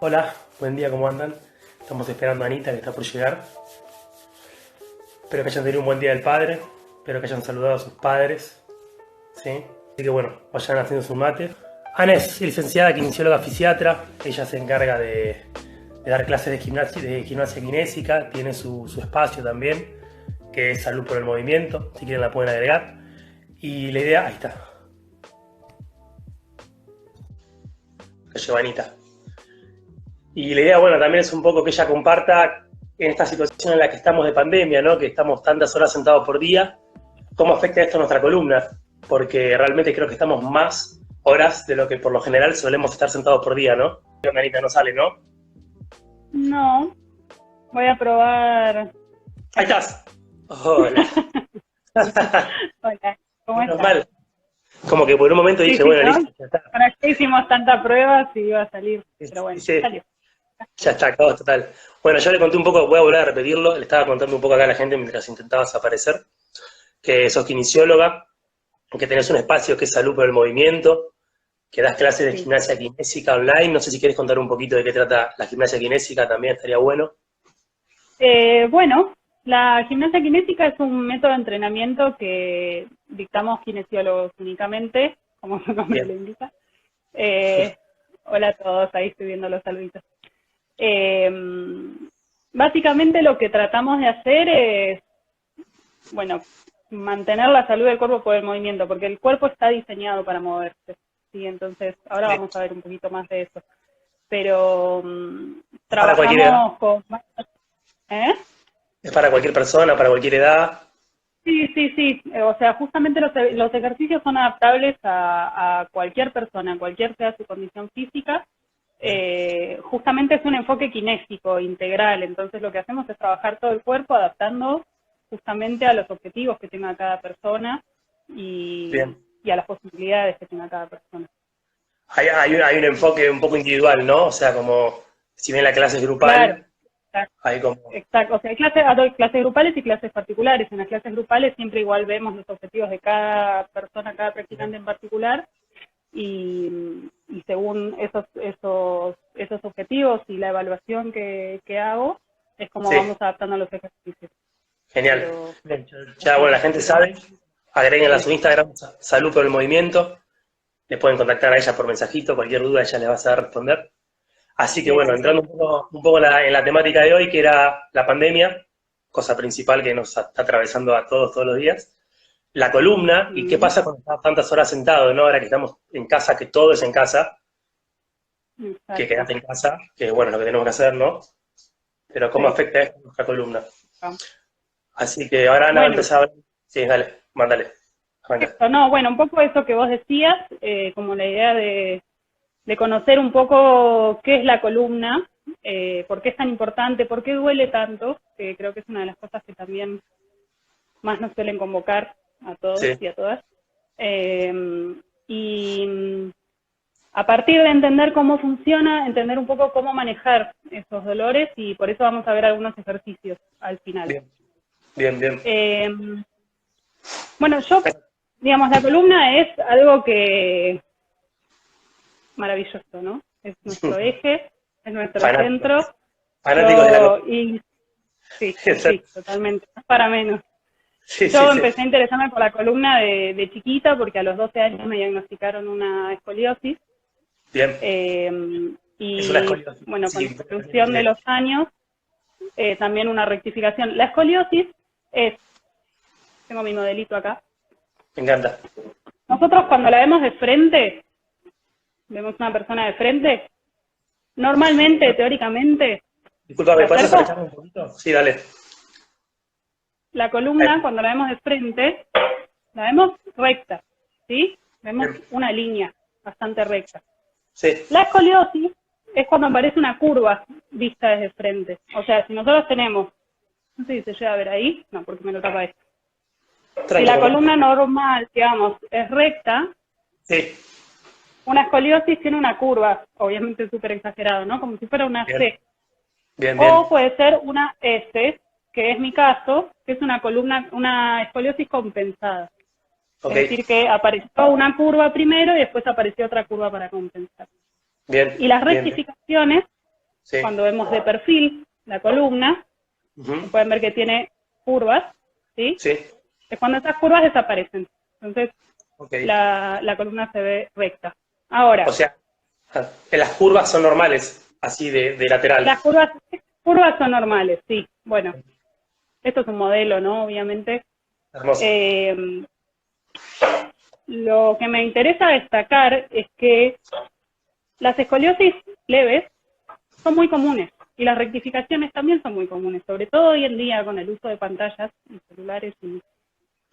Hola, buen día, ¿cómo andan? Estamos esperando a Anita que está por llegar. Espero que hayan tenido un buen día del padre. Espero que hayan saludado a sus padres. ¿Sí? Así que bueno, vayan haciendo su mate. Ana es licenciada kinesióloga fisiatra. Ella se encarga de dar clases de gimnasia kinésica. Tiene su espacio también, que es Salud por el Movimiento. Si quieren la pueden agregar. Y la idea, ahí está. La lleva Anita. Y la idea, bueno, también es un poco que ella comparta en esta situación en la que estamos de pandemia, ¿no? Que estamos tantas horas sentados por día, cómo afecta esto a nuestra columna, porque realmente creo que estamos más horas de lo que por lo general solemos estar sentados por día, ¿no? Anita no sale, ¿no? No, voy a probar. Ahí estás. Hola. Hola, ¿cómo Menos estás? mal. Como que por un momento Sí, dije, sí, bueno, ¿no? listo, ya está. ¿Para qué hicimos tantas pruebas si iba a salir? Pero bueno, Sí, salió. ya está, acabó, total. Bueno, yo le conté un poco, voy a volver a repetirlo, le estaba contando un poco acá a la gente mientras intentabas aparecer, que sos kinesióloga, que tenés un espacio que es Salud por el Movimiento, que das clases de Sí. gimnasia kinésica online. No sé si quieres contar un poquito de qué trata la gimnasia kinésica, también estaría bueno. Bueno, la gimnasia kinésica es un método de entrenamiento que dictamos kinesiólogos únicamente, como su nombre lo Bien, indica. Eh, Hola a todos, ahí estoy viendo los saluditos. Eh, Básicamente lo que tratamos de hacer es, bueno, mantener la salud del cuerpo por el movimiento, porque el cuerpo está diseñado para moverse, ¿sí? Entonces, ahora bien. vamos a ver un poquito más de eso. Pero ¿Es para cualquier edad? trabajamos con... ¿Eh? ¿Es para cualquier persona, para cualquier edad? Sí, sí, sí. O sea, justamente los ejercicios son adaptables a cualquier persona, cualquier sea su condición física. Bien, Justamente es un enfoque kinésico, integral. Entonces, lo que hacemos es trabajar todo el cuerpo adaptando justamente a los objetivos que tenga cada persona bien. y a las posibilidades que tenga cada persona. Hay un enfoque un poco individual, ¿no? O sea, como si bien la clase es Claro, grupal, hay como... exacto. O sea, hay clases grupales y clases particulares. En las clases grupales siempre igual vemos los objetivos de cada persona, cada Bien, practicante en particular, y según esos objetivos y la evaluación que hago, es como sí, vamos adaptando los ejercicios. genial. Pero Bien, ya, así, bueno, la gente sabe, agréguenla a su Instagram, Salud por el Movimiento, les pueden contactar a ella por mensajito, cualquier duda ella les va a saber responder. Así que bien, bueno, entrando un poco en la temática de hoy, que era la pandemia, cosa principal que nos está atravesando a todos los días, la columna, y qué mm, pasa cuando estás tantas horas sentado, ¿no? Ahora que estamos en casa, que todo es en casa, que exacto. quedate en casa, que bueno, es lo que tenemos que hacer, ¿no? Pero cómo Sí. afecta esto a nuestra columna. Así que ahora Ana va a Bueno, empezar. Sí, dale, mándale, arranca. esto, no, bueno, un poco eso que vos decías, como la idea de conocer un poco qué es la columna, por qué es tan importante, por qué duele tanto, que creo que es una de las cosas que también más nos suelen convocar a todos Sí, y a todas. Y a partir de entender cómo funciona, entender un poco cómo manejar esos dolores, y por eso vamos a ver algunos ejercicios al final. bien, bien, bien. Eh, bueno, digamos, la columna es algo que maravilloso, ¿no? Es nuestro eje, es nuestro Fanáticos, centro. fanáticos de la columna. Y sí, sí, totalmente, no es para menos. Sí, sí, Yo sí. empecé a interesarme por la columna de chiquita porque a los 12 años me diagnosticaron una escoliosis. Bien. eh, Es una y escoliosis. bueno, con la Sí, evolución de los años, también una rectificación. La escoliosis es, tengo mi modelito acá, me encanta. nosotros cuando la vemos de frente, vemos una persona de frente, normalmente, teóricamente, Disculpa, ¿me ¿me puedes acerco? acercar un poquito? Sí, dale. La Ahí. columna, cuando la vemos de frente, la vemos recta, ¿sí? Vemos Bien. una línea bastante recta. Sí, La escoliosis es cuando aparece una curva vista desde frente. O sea, si nosotros tenemos, no sé si se llega a ver ahí, no, porque me lo tapa esto. Si tranqui, la no pasa columna nada. normal, digamos, es recta, Sí, una escoliosis tiene una curva, obviamente súper exagerado, ¿no? Como si fuera una bien, C. bien, bien. O puede ser una S, que es mi caso, que es una columna, una escoliosis compensada. Ok. Es decir, que apareció una curva primero y después apareció otra curva para compensar. Bien. Y las Bien. rectificaciones, Sí. cuando vemos de perfil la columna, Ujú. pueden ver que tiene curvas, ¿sí? Sí. Es cuando esas curvas desaparecen. Entonces, Ok. la columna se ve recta. Ahora, O sea, las curvas son normales, así de lateral. las curvas son normales, sí. Bueno, esto es un modelo, ¿no? Obviamente. Hermoso. Lo que me interesa destacar es que las escoliosis leves son muy comunes y las rectificaciones también son muy comunes, sobre todo hoy en día con el uso de pantallas y celulares y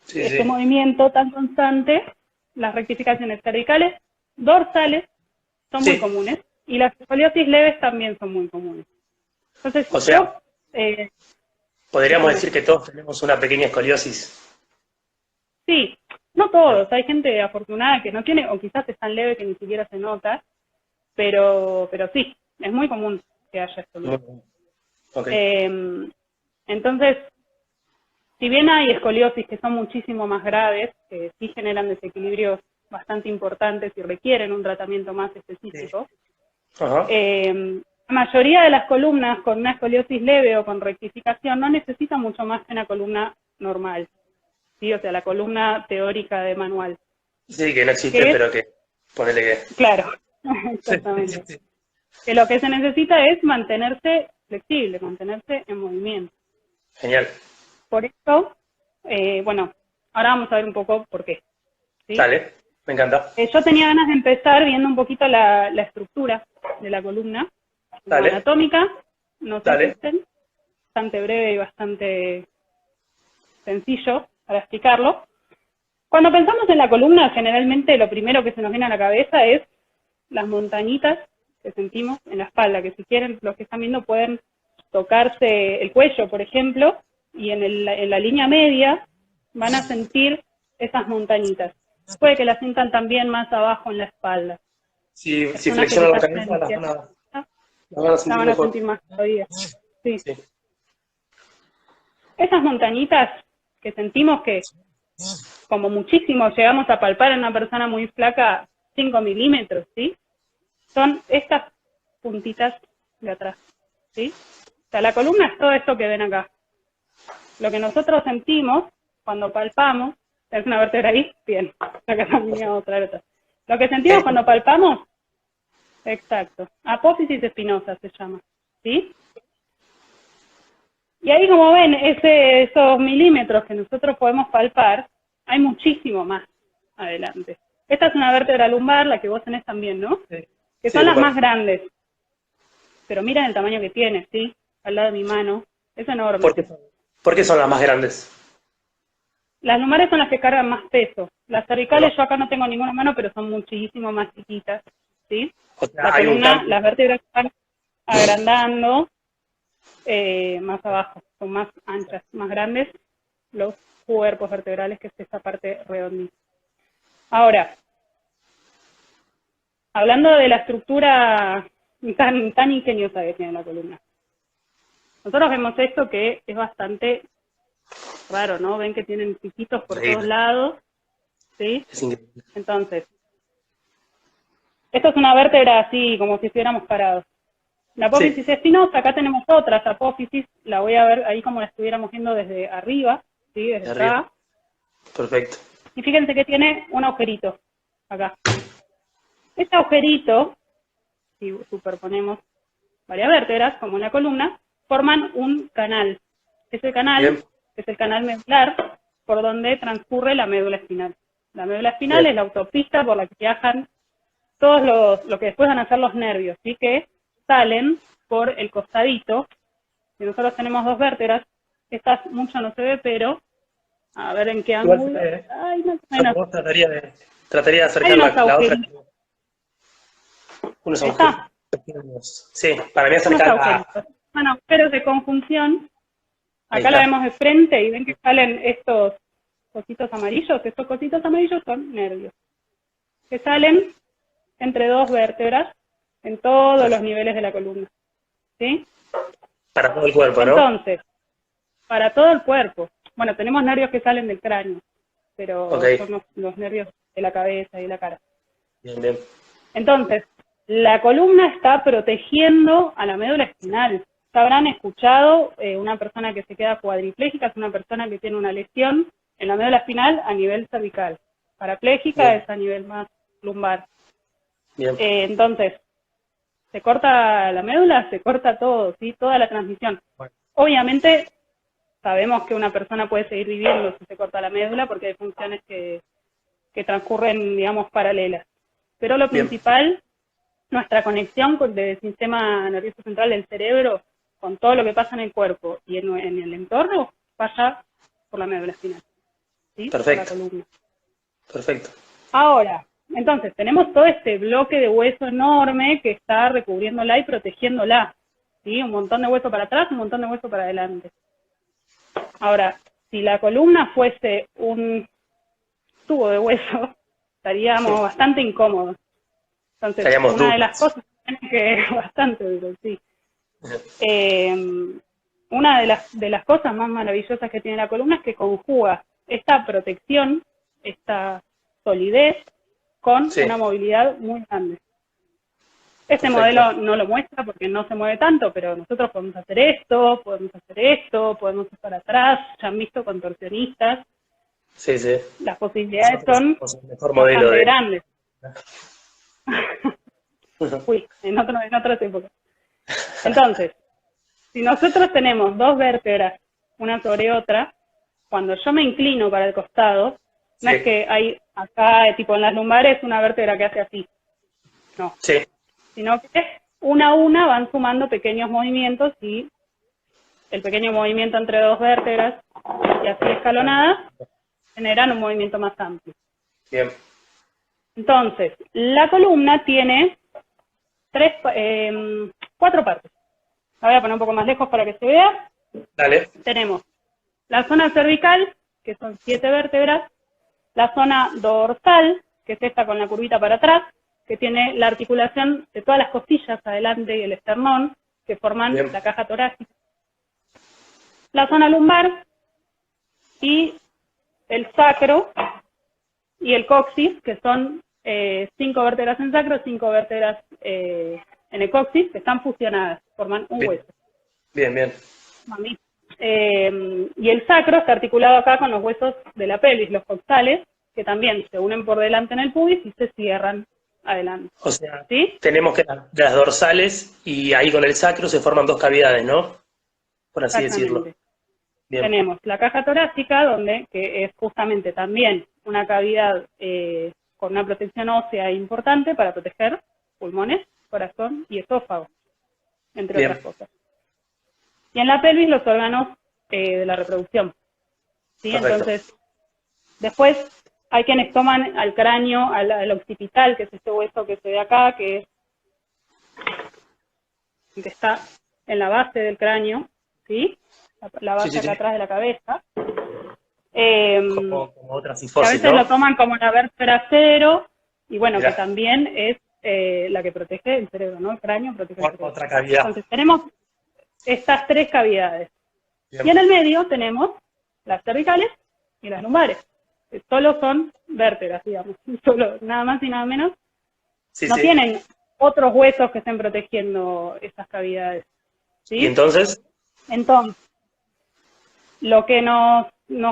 Sí, este sí. movimiento tan constante. Las rectificaciones cervicales, dorsales, son muy Sí. comunes y las escoliosis leves también son muy comunes. Entonces, O sea, yo, eh, podríamos decime, decir que todos tenemos una pequeña escoliosis. sí, no todos, hay gente afortunada que no tiene, o quizás es tan leve que ni siquiera se nota, pero sí, es muy común que haya Muy escoliosis. bien. Ok. Entonces, si bien hay escoliosis que son muchísimo más graves, que sí generan desequilibrios bastante importantes y requieren un tratamiento más Sí. específico, Ajá. la mayoría de las columnas con una escoliosis leve o con rectificación no necesitan mucho más que una columna normal, ¿sí? O sea, la columna teórica de manual, Sí, que no existe, que es, pero que ponele que. claro, Sí, sí, exactamente, sí. que lo que se necesita es mantenerse flexible, mantenerse en movimiento. Genial. Por eso, bueno, ahora vamos a ver un poco por qué, ¿sí? Dale, me encanta. Yo tenía ganas de empezar viendo un poquito la estructura de la columna, como Dale, anatómica, no se dale. asusten, bastante breve y bastante sencillo para explicarlo. Cuando pensamos en la columna, generalmente lo primero que se nos viene a la cabeza es las montañitas que sentimos en la espalda, que si quieren, los que están viendo pueden tocarse el cuello, por ejemplo, y en la línea media van a sentir esas montañitas. Puede que las sientan también más abajo en la espalda. Si Personas que flexiono la quizás tienen cabeza, las van a la sentir van a mejor. sentir más todavía. Sí. Sí. Esas montañitas que sentimos que como muchísimo llegamos a palpar en una persona muy flaca 5 milímetros, ¿sí? Son estas puntitas de atrás, ¿sí? O sea, la columna es todo esto que ven acá. Lo que nosotros sentimos cuando palpamos, ¿es una vértebra ahí? Bien, acá también vamos a traer otra. Lo que sentimos cuando palpamos, exacto, apófisis espinosa se llama, ¿sí? Y ahí, como ven, esos milímetros que nosotros podemos palpar, hay muchísimo más adelante. Esta es una vértebra lumbar, la que vos tenés también, ¿no? Sí, Que sí, son las lumbar. más grandes. Pero miren el tamaño que tiene, ¿sí? Al lado de mi mano. Es enorme. ¿Por qué son las más grandes? Las lumbares son las que cargan más peso. Las Ahí va. cervicales yo acá no tengo ninguna mano, pero son muchísimo más chiquitas, ¿sí? O sea, La hay un columna, cambio. las vértebras están agrandando más abajo, son más anchas, más grandes los cuerpos vertebrales, que es esta parte redondita. Ahora, hablando de la estructura tan ingeniosa que tiene la columna, nosotros vemos esto que es bastante raro, ¿no? Ven que tienen piquitos por todos Increíble. lados, ¿sí? Es increíble. Entonces, esto es una vértebra así, como si estuviéramos parados. La Sí, apófisis espinosa, acá tenemos otras apófisis, la voy a ver ahí como la estuviéramos viendo desde arriba, ¿sí? Desde de arriba. acá. Perfecto. Y fíjense que tiene un agujerito acá. Este agujerito, si superponemos varias vértebras, como en la columna, forman un canal. Ese canal Bien, es el canal medular por donde transcurre la médula espinal. La médula espinal bien. es la autopista por la que viajan todos lo que después van a ser los nervios, ¿sí? Que salen por el costadito. Si nosotros tenemos dos vértebras, estas mucho no se ve, pero a ver en qué Igual se ángulo. ve, ¿eh? Ay, más o Yo menos. por vos trataría de Hay acercar unos la otra. agujeritos. Unos Ahí agujeritos está. pequeños. Sí, para mí Unos acercarla. agujeritos. Son agujeros de conjunción. Ahí Acá la está. vemos de frente y ven que salen estos cositos amarillos. Estos cositos amarillos son nervios, que salen entre dos vértebras en todos los Perfecto. niveles de la columna, ¿sí? Para todo el cuerpo, ¿no? Entonces, para todo el cuerpo, bueno, tenemos nervios que salen del cráneo, pero Ok, son los nervios de la cabeza y la cara. bien, bien. Entonces, la columna está protegiendo a la médula espinal. Ya habrán escuchado, una persona que se queda cuadriplégica es una persona que tiene una lesión en la médula espinal a nivel cervical. Parapléjica Bien, es a nivel más lumbar. bien. Entonces, se corta la médula, se corta todo, ¿sí? Toda la transmisión. Bueno, Obviamente, sabemos que una persona puede seguir viviendo si se corta la médula porque hay funciones que transcurren, digamos, paralelas. Pero lo bien, principal, nuestra conexión con el sistema nervioso central del cerebro, con todo lo que pasa en el cuerpo y en el entorno, pasa por la médula espinal, ¿sí? Por la perfecto, columna. perfecto. Ahora, entonces, tenemos todo este bloque de hueso enorme que está recubriéndola y protegiéndola, ¿sí? Un montón de hueso para atrás, un montón de hueso para adelante. Ahora, si la columna fuese un tubo de hueso, estaríamos bastante incómodos. Entonces, Estaríamos una de las duros. cosas que bastante duro, sí. Una de las cosas más maravillosas que tiene la columna es que conjuga esta protección, esta solidez, con Sí, una movilidad muy grande. Este perfecto. modelo no lo muestra porque no se mueve tanto, pero nosotros podemos hacer esto, podemos estar atrás, ya han visto contorsionistas, Sí, sí. las posibilidades Nosotros son somos el mejor modelo bastante de... grandes. Uy, en otras épocas. Entonces, si nosotros tenemos dos vértebras, una sobre otra, cuando yo me inclino para el costado, no es Sí, que hay acá, tipo en las lumbares, una vértebra que hace así, no, sí, sino que una a una van sumando pequeños movimientos y el pequeño movimiento entre dos vértebras y así escalonadas generan un movimiento más amplio. bien. Entonces, la columna tiene cuatro partes. La voy a poner un poco más lejos para que se vea. Dale. Tenemos la zona cervical, que son 7 vértebras, la zona dorsal, que es esta con la curvita para atrás, que tiene la articulación de todas las costillas adelante y el esternón, que forman Bien, la caja torácica, la zona lumbar y el sacro y el coxis, que son 5 vértebras en sacro, 5 vértebras en el coxis, que están fusionadas, forman un bien, hueso. bien, bien. Mami. Y el sacro está articulado acá con los huesos de la pelvis, los coxales, que también se unen por delante en el pubis y se cierran adelante. O sea, ¿Sí? tenemos que las dorsales y ahí con el sacro se forman dos cavidades, ¿no? Por así decirlo. Exactamente. Bien, Tenemos la caja torácica, que es justamente también una cavidad con una protección ósea importante para proteger pulmones, corazón y esófago, entre otras bien, cosas. Y en la pelvis los órganos de la reproducción. ¿Sí? perfecto. Entonces, después hay quienes toman al cráneo, al occipital, que es este hueso que se ve acá, que está en la base del cráneo, ¿sí? La Sí, base sí, acá sí. atrás de la cabeza. Que Como otra a cifosis, veces lo ¿no? toman como la vértebra cero, y bueno, que Mirá, también es la que protege el cerebro, ¿no? El cráneo protege el cerebro. otra cavidad. Entonces tenemos estas tres cavidades. Y Bien. en el medio tenemos las cervicales y las lumbares, que solo son vértebras, digamos, solo, nada más y nada menos. Sí, No sí. tienen otros huesos que estén protegiendo esas cavidades, Y ¿sí? entonces, Entonces, lo que nos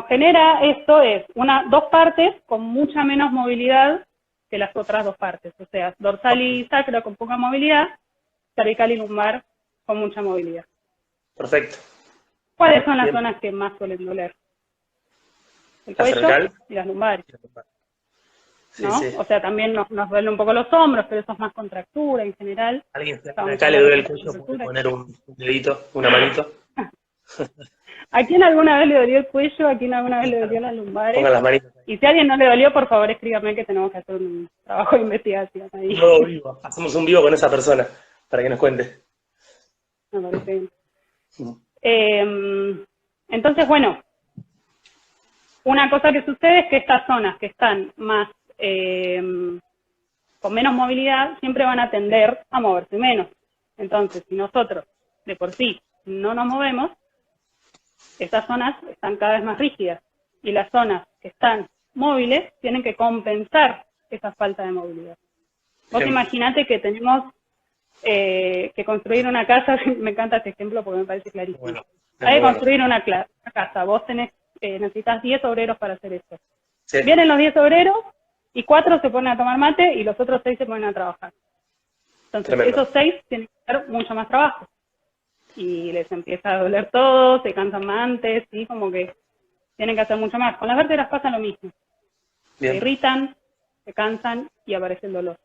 genera esto es dos partes con mucha menos movilidad que las otras dos partes, o sea, dorsal y sacro con poca movilidad, cervical y lumbar con mucha movilidad. perfecto. ¿Cuáles son las Bien. zonas que más suelen doler? El La cuello cervical. y las lumbares, Sí, ¿no? sí. O sea, también nos duelen un poco los hombros, pero eso es más contractura en general. Alguien Ya vamos a acá le hablar de duele el cuello, puede contractura. poner un dedito, una manito. ¿A quién alguna vez le dolió el cuello? ¿A quién alguna vez le dolió las lumbares? Pongan las manitos ahí. Y si a alguien no le dolió, por favor escríbame que tenemos que hacer un trabajo de investigación ahí. Nuevo vivo. Hacemos un vivo con esa persona para que nos cuente. Me parece bien. Entonces, bueno, una cosa que sucede es que estas zonas que están más con menos movilidad siempre van a tender a moverse menos. Entonces, si nosotros de por sí no nos movemos, estas zonas están cada vez más rígidas y las zonas que están móviles tienen que compensar esa falta de movilidad. Vos imaginate que tenemos que construir una casa, me encanta este ejemplo porque me parece clarísimo. Bueno, Hay que construir una casa, vos necesitas 10 obreros para hacer eso. sí. Vienen los 10 obreros y 4 se ponen a tomar mate y los otros 6 se ponen a trabajar. Entonces, Tremendo. esos 6 tienen que hacer mucho más trabajo. Y les empieza a doler todo, se cansan más antes, ¿sí? Como que tienen que hacer mucho más. Con las vértebras pasa lo mismo. Bien. Se irritan, se cansan y aparece el dolor.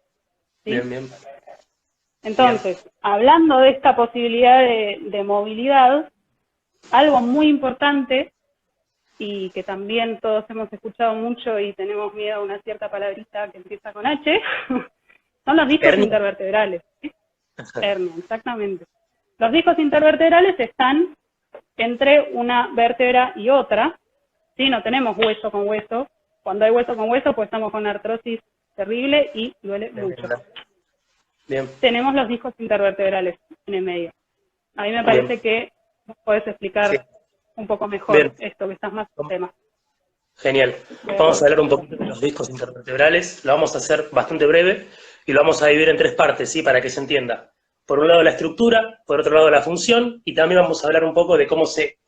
¿Sí? Bien, bien. Entonces, hablando de esta posibilidad de movilidad, algo muy importante y que también todos hemos escuchado mucho y tenemos miedo a una cierta palabrita que empieza con H, son los discos Hernia. intervertebrales. ¿Sí? Hernia, exactamente. Los discos intervertebrales están entre una vértebra y otra, ¿sí? No tenemos hueso con hueso. Cuando hay hueso con hueso, pues estamos con artrosis terrible y duele mucho. Bien. Tenemos los discos intervertebrales en el medio. A mí me parece que nos puedes explicar un poco mejor esto, que estás más en tema. Genial. Vamos a hablar un poquito de los discos intervertebrales. Lo vamos a hacer bastante breve y lo vamos a dividir en 3 partes, ¿sí? Para que se entienda. Por un lado la estructura, por otro lado la función, y también vamos a hablar un poco de cómo se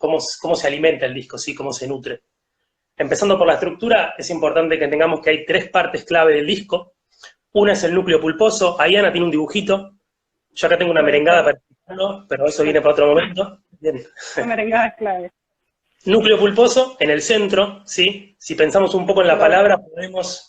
alimenta el disco, ¿sí? Cómo se nutre. Empezando por la estructura, es importante que tengamos que hay 3 partes clave del disco. Una es el núcleo pulposo. Ahí Ana tiene un dibujito. Yo acá tengo una merengada para explicarlo, pero eso viene para otro momento. Bien. La merengada es clave. Núcleo pulposo en el centro, ¿sí? Si pensamos un poco en la palabra,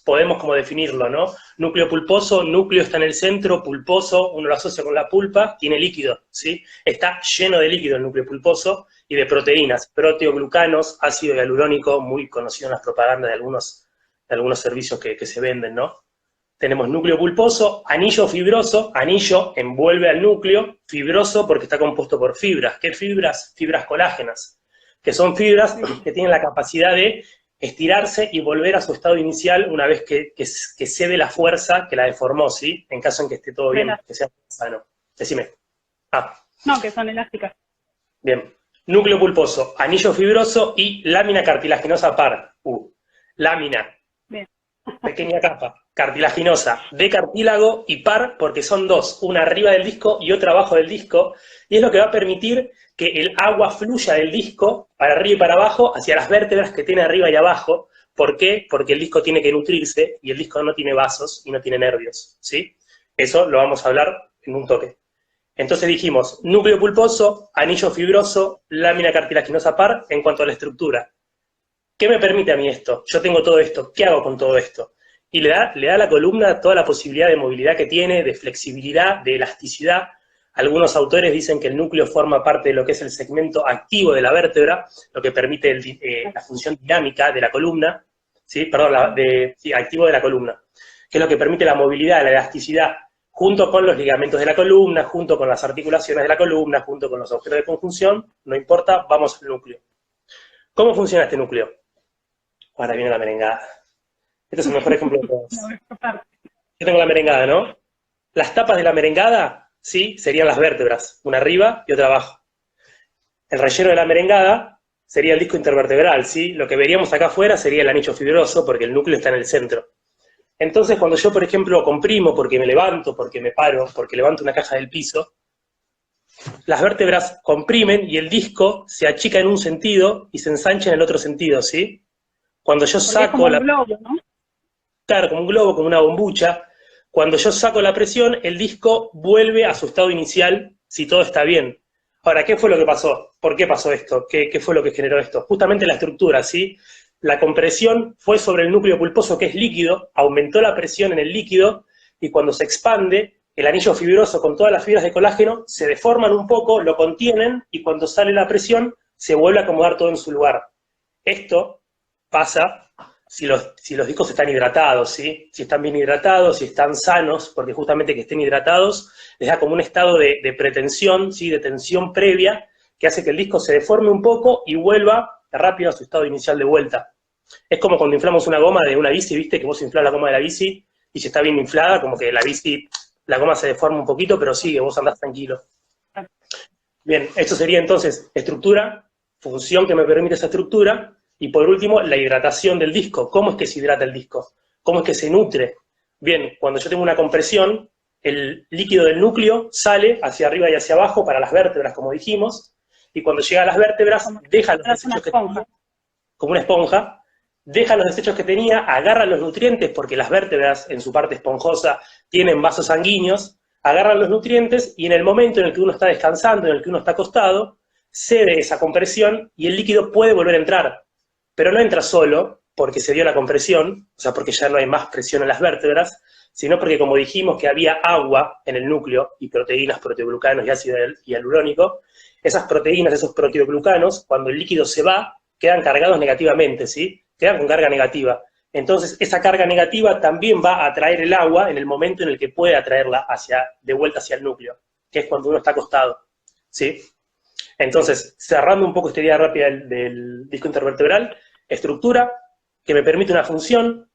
podemos como definirlo, ¿no? Núcleo pulposo, núcleo está en el centro, pulposo, uno lo asocia con la pulpa, tiene líquido, ¿sí? Está lleno de líquido el núcleo pulposo y de proteínas, proteoglucanos, ácido hialurónico, muy conocido en las propagandas de algunos servicios que se venden, ¿no? Tenemos núcleo pulposo, anillo fibroso, anillo envuelve al núcleo, fibroso porque está compuesto por fibras. ¿Qué fibras? Fibras colágenas, que son fibras que tienen la capacidad de estirarse y volver a su estado inicial una vez que cede la fuerza que la deformó, ¿sí? En caso en que esté todo bien, que sea sano. Decime. No, que son elásticas. Bien. Núcleo pulposo, anillo fibroso y lámina cartilaginosa par. Lámina. Bien. Pequeña capa cartilaginosa de cartílago y par porque son 2, una arriba del disco y otra abajo del disco, y es lo que va a permitir que el agua fluya del disco para arriba y para abajo hacia las vértebras que tiene arriba y abajo. ¿Por qué? Porque el disco tiene que nutrirse y el disco no tiene vasos y no tiene nervios, ¿sí? Eso lo vamos a hablar en un toque. Entonces dijimos, núcleo pulposo, anillo fibroso, lámina cartilaginosa par en cuanto a la estructura. ¿Qué me permite a mí esto? Yo tengo todo esto, ¿qué hago con todo esto? Y le da a la columna toda la posibilidad de movilidad que tiene, de flexibilidad, de elasticidad. Algunos autores dicen que el núcleo forma parte de lo que es el segmento activo de la vértebra, lo que permite la función dinámica de la columna, ¿sí? Perdón, activo de la columna, que es lo que permite la movilidad, la elasticidad, junto con los ligamentos de la columna, junto con las articulaciones de la columna, junto con los agujeros de conjunción, no importa, vamos al núcleo. ¿Cómo funciona este núcleo? Ahora viene la merengada. Este es el mejor ejemplo de todos. Yo tengo la merengada, ¿no? Las tapas de la merengada, sí, serían las vértebras, una arriba y otra abajo. El relleno de la merengada sería el disco intervertebral, ¿sí? Lo que veríamos acá afuera sería el anillo fibroso, porque el núcleo está en el centro. Entonces, cuando yo, por ejemplo, comprimo porque me levanto, porque me paro, porque levanto una caja del piso, las vértebras comprimen y el disco se achica en un sentido y se ensancha en el otro sentido, ¿sí? Cuando yo saco la... globo, ¿no? Claro, como un globo, como una bombucha. Cuando yo saco la presión, el disco vuelve a su estado inicial si todo está bien. Ahora, ¿qué fue lo que pasó? ¿Por qué pasó esto? ¿Qué fue lo que generó esto? Justamente la estructura, ¿sí? La compresión fue sobre el núcleo pulposo, que es líquido, aumentó la presión en el líquido, y cuando se expande, el anillo fibroso con todas las fibras de colágeno se deforman un poco, lo contienen, y cuando sale la presión, se vuelve a acomodar todo en su lugar. Esto pasa si los discos están hidratados, ¿sí? Si están bien hidratados, si están sanos, porque justamente que estén hidratados les da como un estado de pretensión, ¿sí? De tensión previa, que hace que el disco se deforme un poco y vuelva rápido a su estado inicial de vuelta. Es como cuando inflamos una goma de una bici, ¿viste? Que vos inflás la goma de la bici y si está bien inflada, como que la goma se deforma un poquito, pero sigue, vos andás tranquilo. Bien, esto sería entonces estructura, función que me permite esa estructura, Y por último, la hidratación del disco. ¿Cómo es que se hidrata el disco? ¿Cómo es que se nutre? Bien, cuando yo tengo una compresión, el líquido del núcleo sale hacia arriba y hacia abajo para las vértebras, como dijimos, y cuando llega a las vértebras, Como deja los una desechos que esponja. tenía, como una esponja, deja los desechos que tenía, agarra los nutrientes, porque las vértebras, en su parte esponjosa, tienen vasos sanguíneos, agarran los nutrientes, y en el momento en el que uno está descansando, en el que uno está acostado, cede esa compresión y el líquido puede volver a entrar. Pero no entra solo porque se dio la compresión, o sea, porque ya no hay más presión en las vértebras, sino porque, como dijimos, que había agua en el núcleo y proteínas, proteoglucanos y ácido hialurónico, esas proteínas, esos proteoglucanos, cuando el líquido se va, quedan cargados negativamente, ¿sí? Quedan con carga negativa. Entonces, esa carga negativa también va a atraer el agua en el momento en el que puede atraerla de vuelta hacia el núcleo, que es cuando uno está acostado, ¿sí? Entonces, cerrando un poco esta idea rápida del disco intervertebral, estructura que me permite una función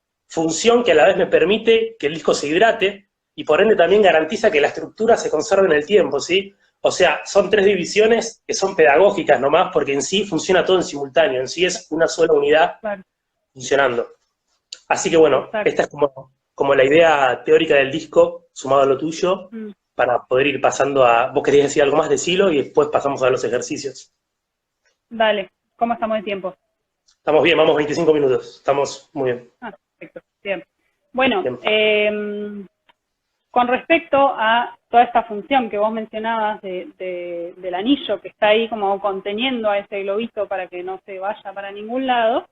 que a la vez me permite que el disco se hidrate, y por ende también garantiza que la estructura se conserve en el tiempo, ¿sí? O sea, son 3 divisiones que son pedagógicas nomás, porque en sí funciona todo en simultáneo, en sí es una sola unidad Claro, funcionando. Así que bueno, exacto. esta es como la idea teórica del disco, sumado a lo tuyo, Mm. para poder ir pasando a... ¿Vos querías decir algo más? Decilo y después pasamos a los ejercicios. Dale, ¿cómo estamos de tiempo? Estamos bien, vamos 25 minutos, estamos muy bien. Ah, perfecto, bien. Bueno, Bien. con respecto a toda esta función que vos mencionabas del anillo que está ahí como conteniendo a ese globito para que no se vaya para ningún lado,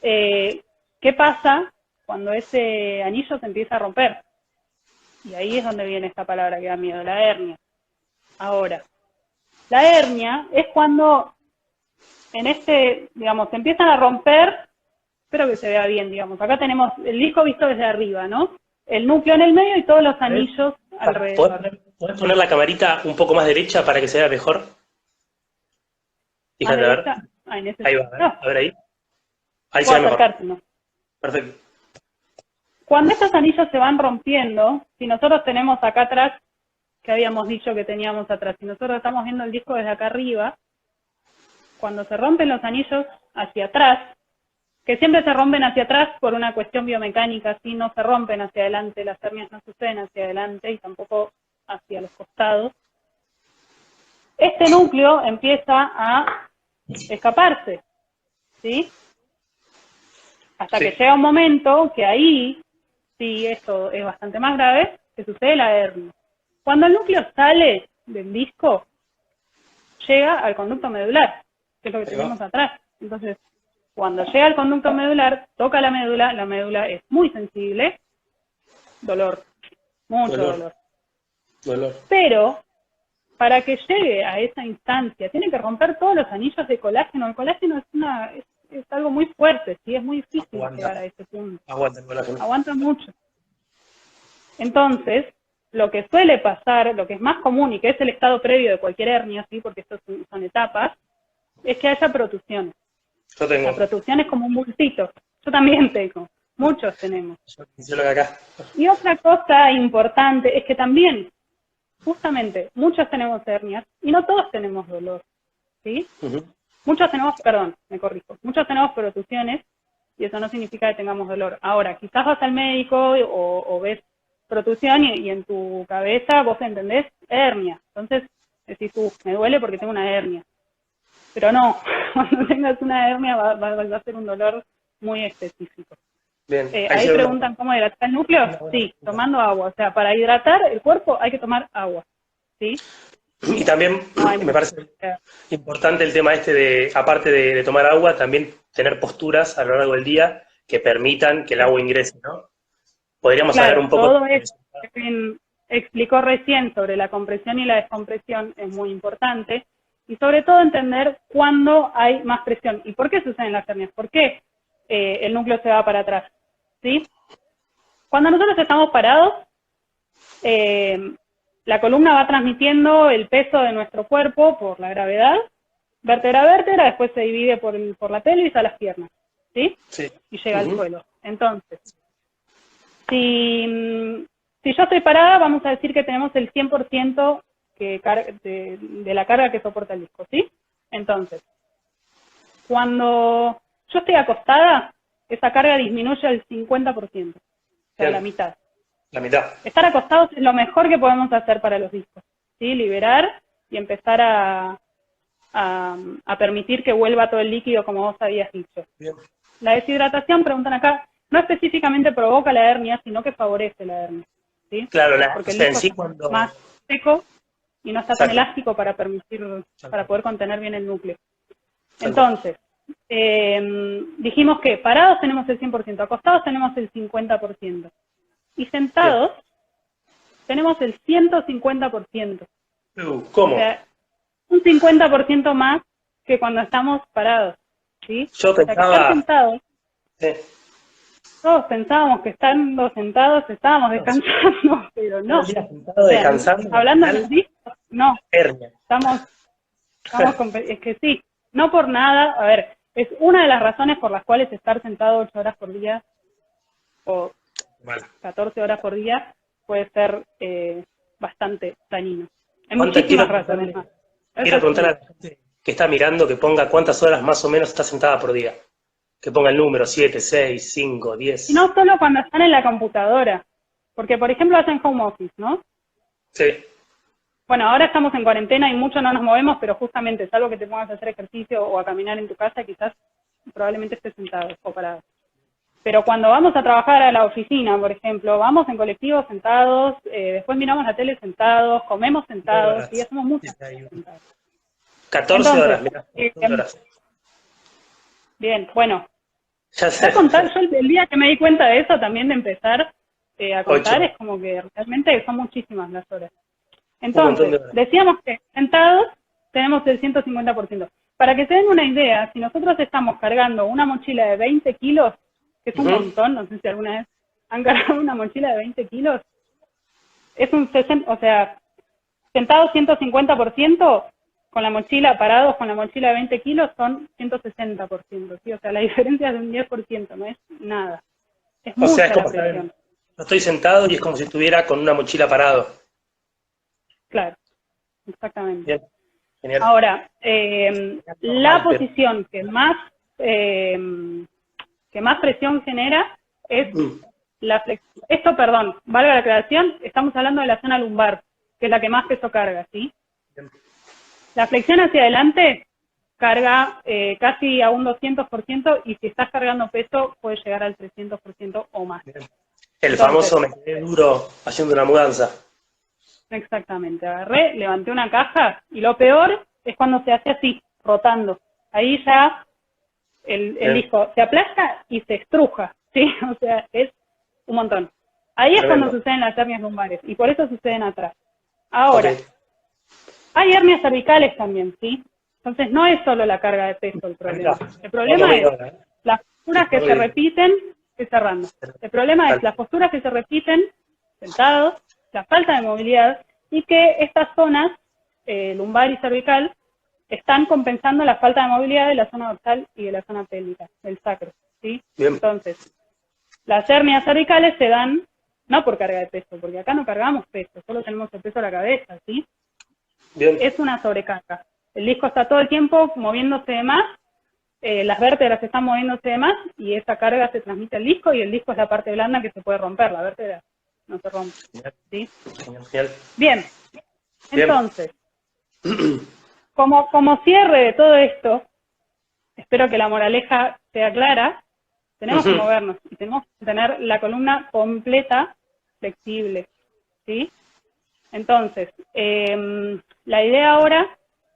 ¿qué pasa cuando ese anillo se empieza a romper? Y ahí es donde viene esta palabra que da miedo, la hernia. Ahora, la hernia es cuando digamos, se empiezan a romper, espero que se vea bien, digamos, acá tenemos el disco visto desde arriba, ¿no? El núcleo en el medio y todos los anillos alrededor. ¿Podés poner la camarita un poco más derecha para que se vea mejor? Más Fíjate, a ver. derecha, en ese Ahí va, a ver ahí. Ahí se puedo ve mejor. acercarte, ¿no? Perfecto. Cuando estos anillos se van rompiendo, si nosotros tenemos acá atrás, que habíamos dicho que teníamos atrás, si nosotros estamos viendo el disco desde acá arriba, cuando se rompen los anillos hacia atrás, que siempre se rompen hacia atrás por una cuestión biomecánica, si no se rompen hacia adelante, las hernias no suceden hacia adelante y tampoco hacia los costados, este núcleo empieza a escaparse, ¿sí? Hasta que llega un momento que ahí, sí, esto es bastante más grave, que sucede la hernia. Cuando el núcleo sale del disco, llega al conducto medular, que es lo que tenemos atrás. Entonces, cuando llega al conducto medular, toca la médula es muy sensible, dolor, mucho dolor. Pero, para que llegue a esa instancia, tiene que romper todos los anillos de colágeno. El colágeno es algo muy fuerte, ¿sí? Es muy difícil llegar a ese punto. Aguanta el colágeno. Aguanta mucho. Entonces, lo que suele pasar, lo que es más común y que es el estado previo de cualquier hernia, ¿sí? Porque estas son etapas, es que haya protusiones. Yo tengo. La protusión es como un bultito. Yo también tengo. Muchos tenemos. Yo lo que acá. Y otra cosa importante es que también, justamente, muchos tenemos hernias y no todos tenemos dolor, ¿sí? Muchos tenemos, perdón, me corrijo, muchos tenemos protusiones y eso no significa que tengamos dolor. Ahora, quizás vas al médico o ves protusión y en tu cabeza vos entendés hernia. Entonces decís, me duele porque tengo una hernia. Pero no, cuando tengas una hernia va a ser un dolor muy específico. Bien. Ahí preguntan cómo hidratar el núcleo. Sí, tomando agua. O sea, para hidratar el cuerpo hay que tomar agua. ¿Sí? Y también me parece importante el tema aparte de tomar agua, también tener posturas a lo largo del día que permitan que el agua ingrese, ¿no? Podríamos hablar un poco... Todo eso que explicó recién sobre la compresión y la descompresión es muy importante. Y sobre todo entender cuándo hay más presión. ¿Y por qué suceden las hernias? ¿Por qué el núcleo se va para atrás? ¿Sí? Cuando nosotros estamos parados, la columna va transmitiendo el peso de nuestro cuerpo por la gravedad, vértebra a vértebra, después se divide por la pelvis a las piernas, ¿sí? Sí. Y llega al suelo. Entonces, si yo estoy parada, vamos a decir que tenemos el 100% de la carga que soporta el disco, ¿sí? Entonces, cuando yo estoy acostada, esa carga disminuye al 50%, o sea, Bien. la mitad. La mitad. Estar acostados es lo mejor que podemos hacer para los discos, ¿sí? Liberar y empezar a permitir que vuelva todo el líquido como vos habías dicho. Bien. La deshidratación, preguntan acá, no específicamente provoca la hernia, sino que favorece la hernia, ¿sí? Claro, Porque o el sea, en disco sí está cuando... más seco y no está tan Exacto. elástico para poder contener bien el núcleo. Tal cual. Entonces, dijimos que parados tenemos el 100%, acostados tenemos el 50%, y sentados tenemos el 150%. ¿Cómo? O sea, un 50% más que cuando estamos parados, ¿sí? Yo O sea, que estar pensaba... sentados, Sí. todos pensábamos que estando sentados estábamos descansando, pero no. Todo el día sentado O sea, descansando, hablando al de los final, discos, no. hernia. Estamos es que sí, no por nada, a ver, es una de las razones por las cuales estar sentado 8 horas por día o Vale. 14 horas por día puede ser bastante dañino. Hay ¿Cuántas muchísimas quiero razones más. Quiero preguntarle a la gente que está mirando que ponga cuántas horas más o menos está sentada por día. Que ponga el número 7, 6, 5, Y 10. no solo cuando están en la computadora, porque por ejemplo hacen home office, ¿no? Sí. Bueno, ahora estamos en cuarentena y mucho no nos movemos, pero justamente, salvo que te pongas a hacer ejercicio o a caminar en tu casa, quizás probablemente estés sentado o parado. Pero cuando vamos a trabajar a la oficina, por ejemplo, vamos en colectivo sentados, después miramos la tele sentados, comemos sentados, y hacemos muchas cosas sentados. 14 Entonces, horas, mirá. 14 horas. bien, bueno, Ya sé. ya contar, yo el día que me di cuenta de eso, también de empezar a contar, 8. es como que realmente son muchísimas las horas. Un montón Entonces, de horas. decíamos que sentados tenemos el 150%. Para que se den una idea, si nosotros estamos cargando una mochila de 20 kilos, que es un montón, no sé si alguna vez han cargado una mochila de 20 kilos, es un 60, o sea, sentados 150%, con la mochila, parados con la mochila de 20 kilos, son 160%, ¿sí? O sea, la diferencia es de un 10%, no es nada. Es O sea, mucha es la como presión. yo estoy sentado y es como si estuviera con una mochila parado. Claro, exactamente. Bien. Genial. Ahora, la Normal, pero- posición que más presión genera es la flexión. Esto, perdón, valga la aclaración, estamos hablando de la zona lumbar, que es la que más peso carga, ¿sí? Bien. La flexión hacia adelante carga casi a un 200%, y si estás cargando peso puede llegar al 300% o más. El Entonces, famoso me quedé duro haciendo una mudanza. exactamente, agarré, levanté una caja, y lo peor es cuando se hace así, rotando. Ahí ya el disco se aplasta y se estruja, ¿sí? O sea, es un montón. Ahí es Tremendo. cuando suceden las hernias lumbares, y por eso suceden atrás. Ahora, Ok. hay hernias cervicales también, ¿sí? Entonces no es solo la carga de peso el problema. El problema es las posturas que se repiten, estoy cerrando. El problema es las posturas que se repiten, sentados, la falta de movilidad, y que estas zonas, lumbar y cervical, están compensando la falta de movilidad de la zona dorsal y de la zona pélvica, del sacro, ¿sí? Bien. Entonces, las hernias cervicales se dan no por carga de peso, porque acá no cargamos peso, solo tenemos el peso a la cabeza, ¿sí? Bien. Es una sobrecarga. El disco está todo el tiempo moviéndose de más, las vértebras están moviéndose de más, y esa carga se transmite al disco, y el disco es la parte blanda que se puede romper, la vértebra no se rompe, ¿sí? Genial. Bien, Bien. entonces, como cierre de todo esto, espero que la moraleja sea clara, tenemos que movernos, y tenemos que tener la columna completa, flexible, ¿sí? Entonces, la idea ahora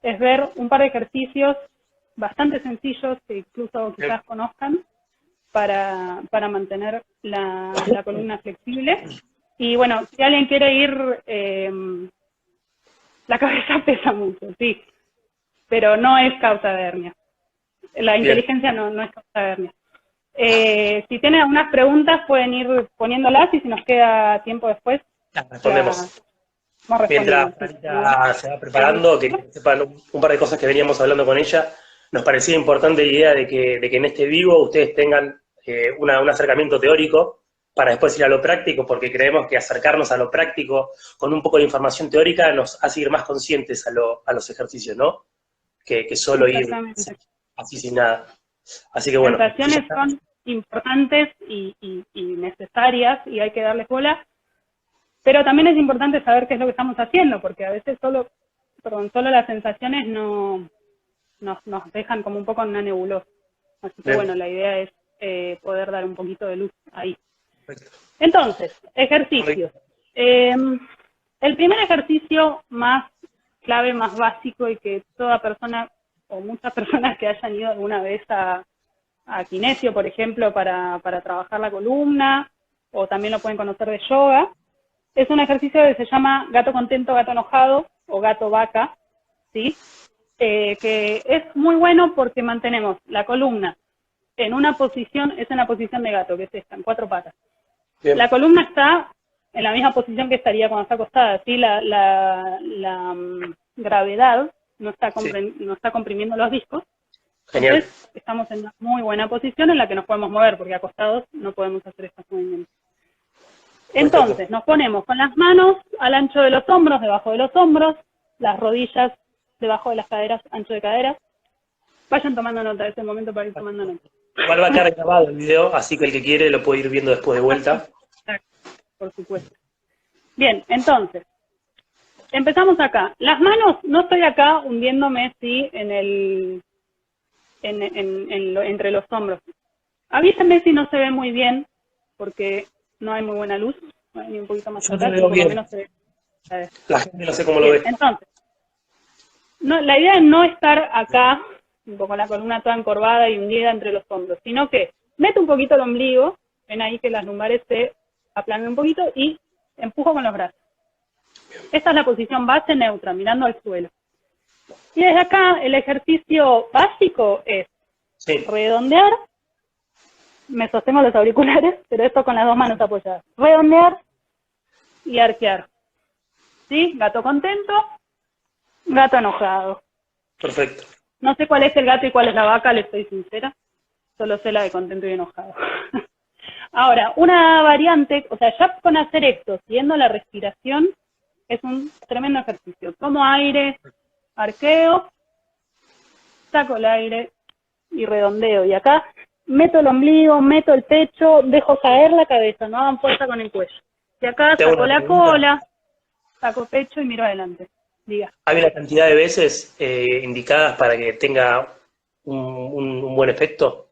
es ver un par de ejercicios bastante sencillos, que incluso quizás conozcan, para mantener la columna flexible. Y bueno, si alguien quiere ir, la cabeza pesa mucho, sí, pero no es causa de hernia. La inteligencia no es causa de hernia. Si tienen algunas preguntas pueden ir poniéndolas, y si nos queda tiempo después, Respondemos. vamos Mientras respondiendo. Anita se va preparando, que sepan un par de cosas que veníamos hablando con ella, nos parecía importante la idea de que en este vivo ustedes tengan un acercamiento teórico para después ir a lo práctico, porque creemos que acercarnos a lo práctico con un poco de información teórica nos hace ir más conscientes a los ejercicios, ¿no? Que solo ir así sin nada. Así que bueno. Sensaciones son importantes y necesarias y hay que darles bola, pero también es importante saber qué es lo que estamos haciendo, porque a veces solo las sensaciones nos dejan como un poco en una nebulosa. Así que Bien. bueno, la idea es poder dar un poquito de luz ahí. Perfecto. Entonces, ejercicios. El primer ejercicio más clave, más básico y que toda persona o muchas personas que hayan ido alguna vez a kinesio, por ejemplo, para trabajar la columna, o también lo pueden conocer de yoga, es un ejercicio que se llama gato contento, gato enojado, o gato vaca, ¿sí? Que es muy bueno porque mantenemos la columna en una posición, es en la posición de gato, que es esta, en 4 patas. Bien. La columna está en la misma posición que estaría cuando está acostada, ¿sí? La gravedad no está comprimiendo los discos. Genial. Entonces, estamos en una muy buena posición en la que nos podemos mover, porque acostados no podemos hacer estos movimientos. Entonces, nos ponemos con las manos al ancho de los hombros, debajo de los hombros, las rodillas debajo de las caderas, ancho de caderas. Vayan tomando nota de este momento para ir tomando nota. Igual va a quedar grabado el video, así que el que quiere lo puede ir viendo después de vuelta. Por supuesto. Bien, entonces, empezamos acá. Las manos, no estoy acá hundiéndome, sí, entre los hombros. Avísenme si no se ve muy bien, porque no hay muy buena luz. Voy a venir un poquito más Yo acá, te veo por bien. lo menos se ve. La gente no sé cómo lo ve. Entonces, la idea es no estar acá, con la columna toda encorvada y hundida entre los hombros, sino que meto un poquito el ombligo, ven ahí que las lumbares se aplanen un poquito y empujo con los brazos. Esta es la posición base neutra, mirando al suelo. Y desde acá el ejercicio básico es redondear, me sostengo los auriculares, pero esto con las 2 manos apoyadas. Redondear y arquear. ¿Sí? Gato contento, gato enojado. Perfecto. No sé cuál es el gato y cuál es la vaca, les estoy sincera. Solo sé la de contento y enojado. Ahora, una variante, o sea, ya con hacer esto, siguiendo la respiración, es un tremendo ejercicio. Tomo aire, arqueo, saco el aire y redondeo. Y acá meto el ombligo, meto el pecho, dejo caer la cabeza, no hagan fuerza con el cuello. Y acá saco la cola, saco pecho y miro adelante. Diga. ¿Hay una cantidad de veces indicadas para que tenga un buen efecto?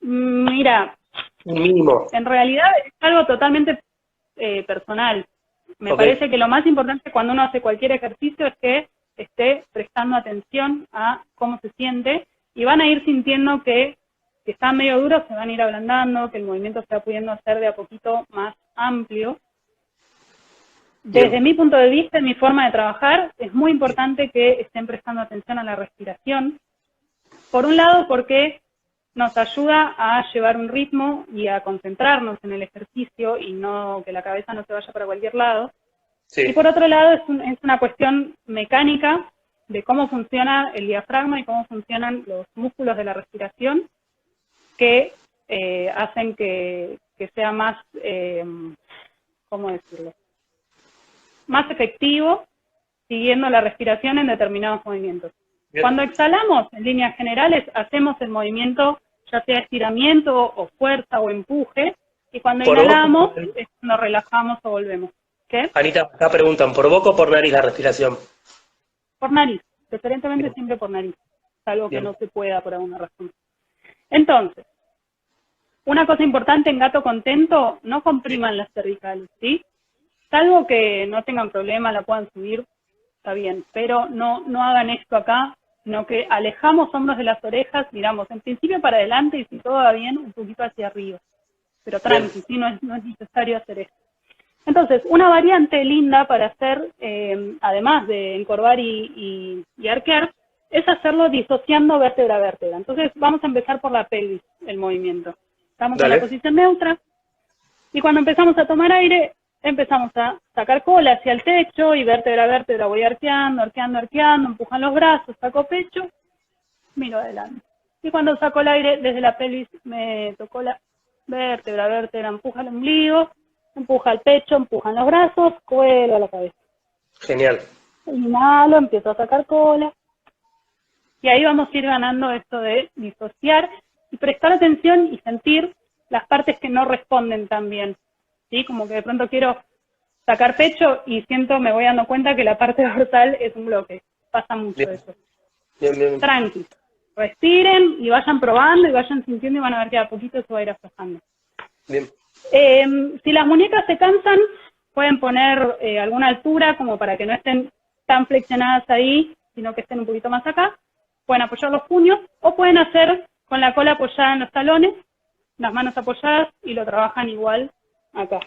Mira, un mínimo. En realidad es algo totalmente personal. Me parece que lo más importante cuando uno hace cualquier ejercicio es que esté prestando atención a cómo se siente y van a ir sintiendo que están medio duros, se van a ir ablandando, que el movimiento se va pudiendo hacer de a poquito más amplio. Desde mi punto de vista, en mi forma de trabajar, es muy importante que estén prestando atención a la respiración. Por un lado, porque nos ayuda a llevar un ritmo y a concentrarnos en el ejercicio y no que la cabeza no se vaya para cualquier lado. Sí. Y por otro lado, es una cuestión mecánica de cómo funciona el diafragma y cómo funcionan los músculos de la respiración que hacen que sea más, ¿cómo decirlo? Más efectivo siguiendo la respiración en determinados movimientos. Bien. Cuando exhalamos, en líneas generales, hacemos el movimiento, ya sea estiramiento o fuerza o empuje, y cuando inhalamos, nos relajamos o volvemos. ¿Qué? Anita, acá preguntan, ¿por boca o por nariz la respiración? Por nariz, preferentemente Bien. Siempre por nariz, salvo Bien. Que no se pueda por alguna razón. Entonces, una cosa importante en gato contento, no compriman las cervicales, ¿sí? Salvo que no tengan problema, la puedan subir, está bien, pero no hagan esto acá, sino que alejamos hombros de las orejas, miramos en principio para adelante y si todo va bien, un poquito hacia arriba. Pero tranqui, ¿sí? no es necesario hacer esto. Entonces, una variante linda para hacer, además de encorvar y arquear, es hacerlo disociando vértebra a vértebra. Entonces, vamos a empezar por la pelvis, el movimiento. Estamos en la posición neutra, y cuando empezamos a tomar aire, empezamos a sacar cola hacia el techo y vértebra a vértebra voy arqueando, empujan los brazos, saco pecho, miro adelante. Y cuando saco el aire desde la pelvis, meto cola, vértebra a vértebra, empuja el ombligo, empuja el pecho, empujan los brazos, cuelgo la cabeza. Genial. Inhalo, empiezo a sacar cola, Y ahí vamos a ir ganando esto de disociar y prestar atención y sentir las partes que no responden tan bien, ¿sí? Como que de pronto quiero sacar pecho y me voy dando cuenta que la parte dorsal es un bloque. Pasa mucho Bien. eso. Bien. Tranqui. Respiren y vayan probando y vayan sintiendo y van a ver que a poquito se va a ir aflojando. Bien. Si las muñecas se cansan, pueden poner alguna altura como para que no estén tan flexionadas ahí, sino que estén un poquito más acá. Pueden apoyar los puños o pueden hacer con la cola apoyada en los talones, las manos apoyadas y lo trabajan igual acá.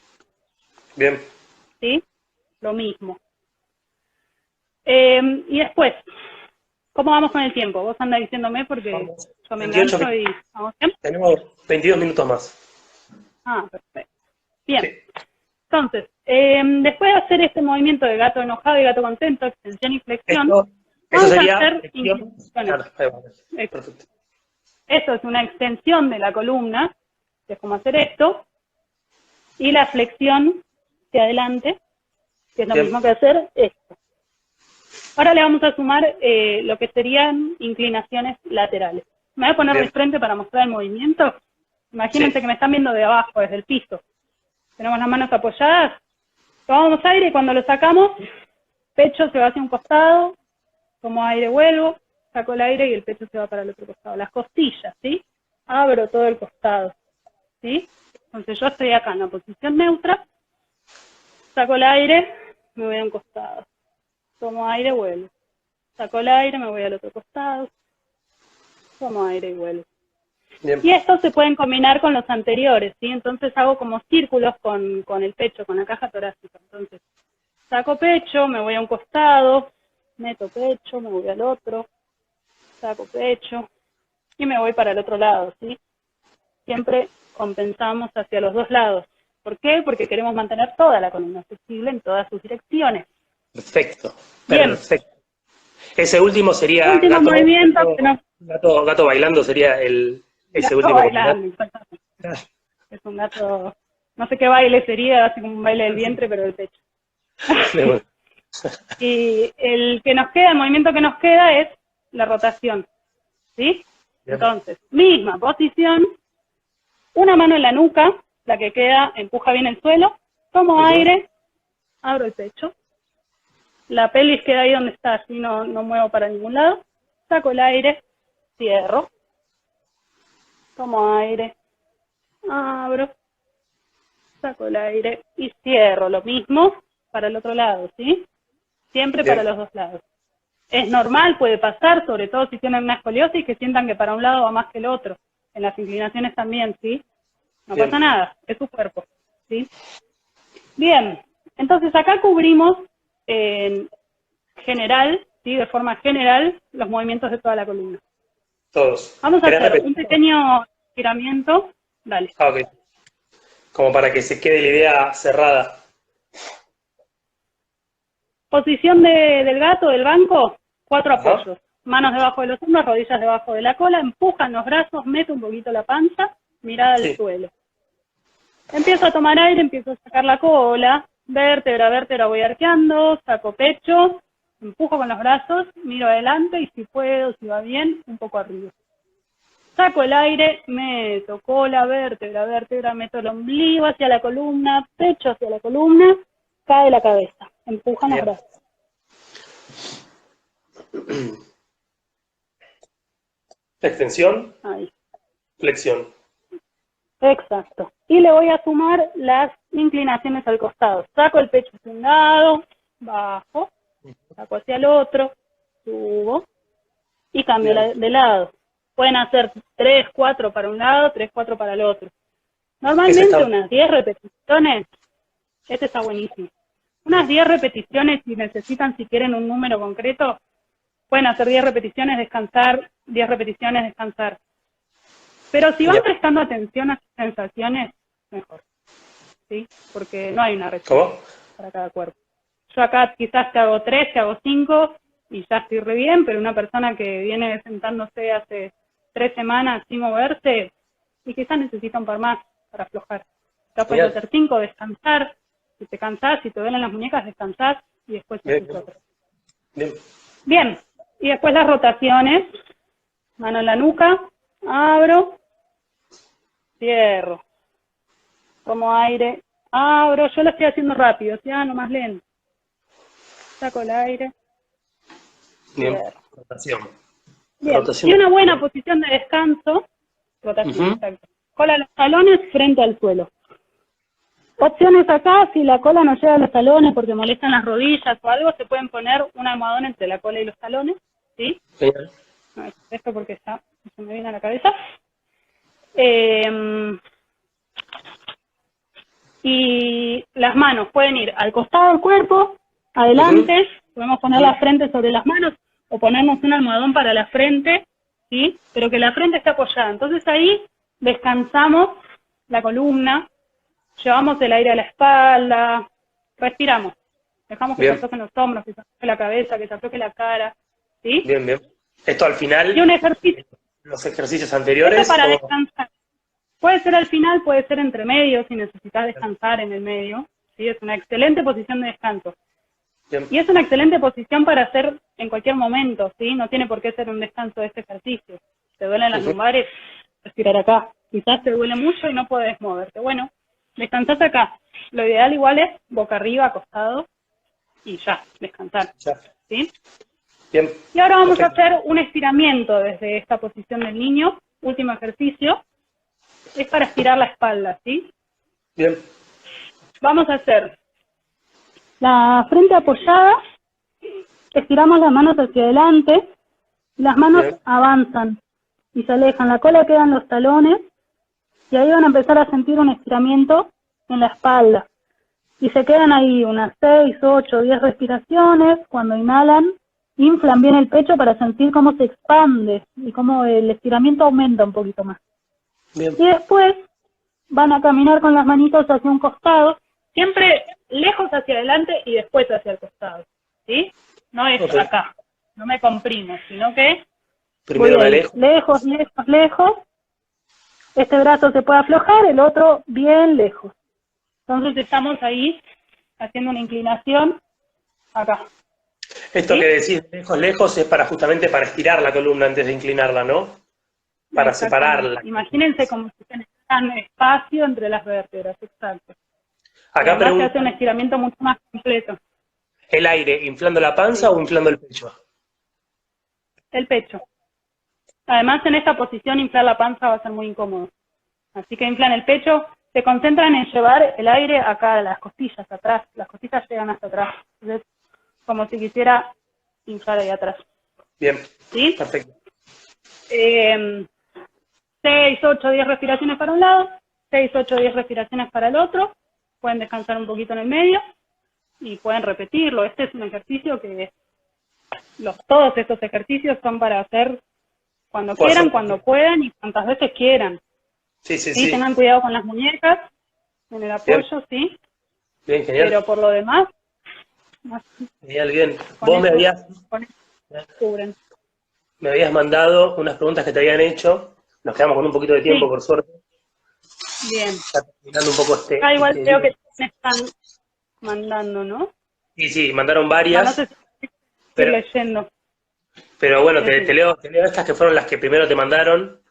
Bien. ¿Sí? Lo mismo. Y después, ¿cómo vamos con el tiempo? Vos anda diciéndome porque Vamos. yo me 28 engancho y... ¿Vamos bien? Tenemos 22 minutos más. Ah, perfecto. Bien. Sí. Entonces, después de hacer este movimiento de gato enojado y gato contento, extensión y flexión, Eso vamos sería a hacer flexión. inclinaciones. Claro, ahí va. Perfecto. Esto es una extensión de la columna, que es como hacer esto, y la flexión hacia adelante, que es lo Bien. mismo que hacer esto. Ahora le vamos a sumar lo que serían inclinaciones laterales. Me voy a poner Bien. de frente para mostrar el movimiento. Imagínense Sí. que me están viendo de abajo, desde el piso. Tenemos las manos apoyadas, tomamos aire y cuando lo sacamos, pecho se va hacia un costado, tomo aire, vuelvo, saco el aire y el pecho se va para el otro costado. Las costillas, ¿sí? Abro todo el costado, ¿sí? Entonces yo estoy acá en la posición neutra, saco el aire, me voy a un costado. Tomo aire, vuelvo. Saco el aire, me voy al otro costado. Tomo aire y vuelvo. Bien. Y estos se pueden combinar con los anteriores, ¿sí? Entonces hago como círculos con el pecho, con la caja torácica. Entonces, saco pecho, me voy a un costado, meto pecho, me voy al otro, saco pecho y me voy para el otro lado, ¿sí? Siempre compensamos hacia los dos lados. ¿Por qué? Porque queremos mantener toda la columna flexible en todas sus direcciones. Perfecto. Bien. Perfecto. Ese último sería Últimos movimientos que nos... gato bailando sería ese Gato último bailando, exactamente. Es un gato, no sé qué baile sería, así como un baile del vientre, pero del pecho. Y el que nos queda, el movimiento que nos queda es la rotación, ¿sí? Bien. Entonces, misma posición, una mano en la nuca, la que queda empuja bien el suelo, tomo aire, abro el pecho, la pelvis queda ahí donde está, así no muevo para ningún lado, saco el aire, cierro, tomo aire, abro, saco el aire y cierro. Lo mismo para el otro lado, ¿sí? Siempre Bien. para los dos lados. Es normal, puede pasar, sobre todo si tienen una escoliosis, que sientan que para un lado va más que el otro. En las inclinaciones también, ¿sí? No Bien. pasa nada, es su cuerpo, ¿sí? Bien, entonces acá cubrimos en general, ¿sí? De forma general, los movimientos de toda la columna. Todos. Vamos a ¿Querés hacer un repetir? pequeño estiramiento. Dale. Ah, ok. Como para que se quede la idea cerrada. Posición del gato, del banco, 4 Ajá. apoyos. Manos debajo de los hombros, rodillas debajo de la cola, empujan los brazos, meto un poquito la panza, mirada al Sí. suelo. Empiezo a tomar aire, empiezo a sacar la cola, vértebra a vértebra voy arqueando, saco pecho, empujo con los brazos, miro adelante y si puedo, si va bien, un poco arriba. Saco el aire, meto cola, vértebra, vértebra, meto el ombligo hacia la columna, pecho hacia la columna, cae la cabeza, empujan los Bien. brazos. Extensión, Ahí. flexión. Exacto. Y le voy a sumar las inclinaciones al costado. Saco el pecho hacia un lado, bajo, saco hacia el otro, subo y cambio Bien. de lado. Pueden hacer 3, 4 para un lado, 3, 4 para el otro. Ese Normalmente está- unas 10 repeticiones, este está buenísimo. Unas 10 repeticiones, si necesitan, si quieren un número concreto, pueden hacer 10 repeticiones, descansar, 10 repeticiones, descansar. Pero si van Bien. prestando atención a sus sensaciones, mejor, ¿sí? Porque no hay una receta ¿Cómo? para cada cuerpo. Yo acá quizás te hago 3, te hago 5 y ya estoy re bien, pero una persona que viene sentándose hace 3 semanas sin moverse y quizás necesita un par más para aflojar. Ya puedes Bien. hacer 5, descansar, si te cansás, si te duelen las muñecas, descansás y después Bien. haces otro. Bien. Bien, Y después las rotaciones, mano en la nuca, abro, cierro, tomo aire, abro, yo lo estoy haciendo rápido, no más lento, saco el aire, Bien. cierro. Rotación. Bien, Rotación. y una buena posición de descanso, rotación, Ujú. exacto. Cola a los talones frente al suelo. Opciones acá, si la cola no llega a los talones porque molestan las rodillas o algo, se pueden poner un almohadón entre la cola y los talones, ¿sí? Genial. No es esto porque está, se me viene a la cabeza. Y las manos pueden ir al costado del cuerpo, adelante, podemos poner la frente sobre las manos o ponernos un almohadón para la frente, ¿sí? Pero que la frente esté apoyada. Entonces ahí descansamos la columna, llevamos el aire a la espalda, respiramos. Dejamos que Bien. se aflojen los hombros, que se afloje la cabeza, que se afloje la cara, ¿sí? Bien, bien. Esto al final, Y un ejercicio. los ejercicios Esto anteriores, para ¿cómo? descansar. Puede ser al final, puede ser entre medio, si necesitas descansar en el medio. ¿Sí? Es una excelente posición de descanso. Bien. Y es una excelente posición para hacer en cualquier momento, ¿sí? No tiene por qué ser un descanso de este ejercicio. Te duelen las lumbares, respirar acá. Quizás te duele mucho y no puedes moverte. Bueno, descansás acá. Lo ideal igual es boca arriba, acostado, y ya, descansar. Ya. ¿Sí? Bien. Y ahora vamos Perfecto. a hacer un estiramiento desde esta posición del niño. Último ejercicio. Es para estirar la espalda, ¿sí? Bien. Vamos a hacer la frente apoyada, estiramos las manos hacia adelante, las manos Bien. avanzan y se alejan, la cola queda en los talones y ahí van a empezar a sentir un estiramiento en la espalda. Y se quedan ahí unas 6, 8, 10 respiraciones. Cuando inhalan, inflan bien el pecho para sentir cómo se expande y cómo el estiramiento aumenta un poquito más. Bien. Y después van a caminar con las manitos hacia un costado, siempre lejos hacia adelante y después hacia el costado, ¿sí? No es Ok. acá, no me comprimo, sino que Primero voy me a ir alejo. lejos, lejos, lejos. Este brazo se puede aflojar, el otro bien lejos. Entonces estamos ahí haciendo una inclinación acá. Esto ¿Sí? que decís lejos, lejos, es para justamente para estirar la columna antes de inclinarla, ¿no? Para Exactamente. separarla. Imagínense como si tengan espacio entre las vértebras, exacto. Y Acá además se hace un pregunta, estiramiento mucho más completo. ¿el aire inflando la panza Sí. o inflando el pecho? El pecho. Además, en esta posición inflar la panza va a ser muy incómodo. Así que inflan el pecho, se concentran en llevar el aire acá a las costillas, atrás. Las costillas llegan hasta atrás. Entonces, como si quisiera inflar ahí atrás. Bien. ¿Sí? Perfecto. 6, 8, 10 respiraciones para un lado, 6, 8, 10 respiraciones para el otro. Pueden descansar un poquito en el medio y pueden repetirlo. Este es un ejercicio que todos estos ejercicios son para hacer cuando Puedo quieran, hacer- cuando puedan y cuantas veces quieran. Sí, sí, Sí, sí. tengan cuidado con las muñecas, en el apoyo, sí, Bien, genial. pero por lo demás, más Genial, bien. con Vos con eso cubren. me habías mandado unas preguntas que te habían hecho. Nos quedamos con un poquito de tiempo, Sí, por suerte. bien. Está terminando un poco Ah, igual este creo día. que me están mandando, ¿no? Sí, sí, mandaron No sé varias, si estoy pero, leyendo. pero bueno, te Decime. leo estas que fueron las que primero te mandaron.